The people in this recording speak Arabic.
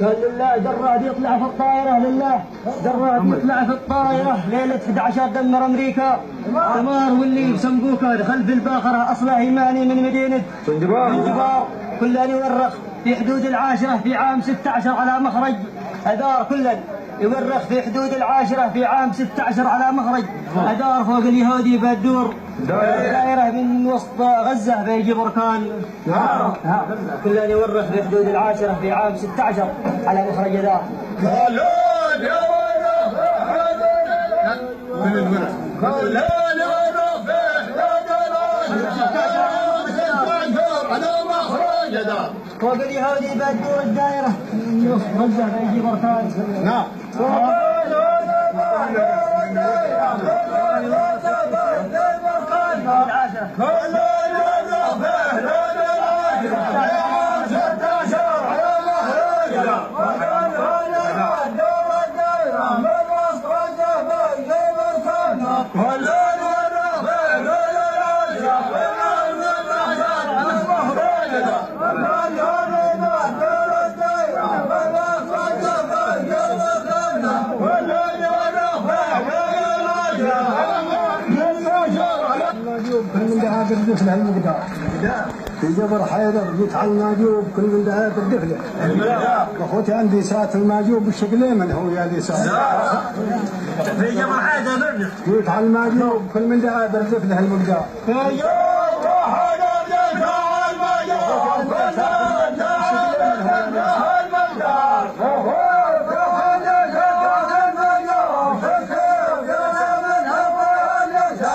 قال لله جراد يطلع في الطائرة، لله جراد يطلع في الطائرة ليلة 11 دمر أمريكا دمار واللي بسمبوكة خلف الباخرة أصله إيماني من مدينة زنجبار كلن يورخ في حدود العاشرة في عام 16 على مخرج أدار كلن يورخ في حدود العاشرة في عام 16 على مخرج أدار فوق اليهودي بدور دائرة من وسط غزة بيجي بركان كلن يورخ في حدود العاشرة في عام 16 على مخرج أدار. فوق اليهودي بدور الدائرة من وسط غزة بيجي بركان. نعم. كل من دعا بالدخل هالمقدار في جبر حيدر جيت على الماجوب كل من دعا بالدخل اخوتي عندي ساعة الماجوب بالشكلين من هو يا لي ساعة في جبر حيدر جيت على الماجوب كل من دعا بالدخل هالمقدار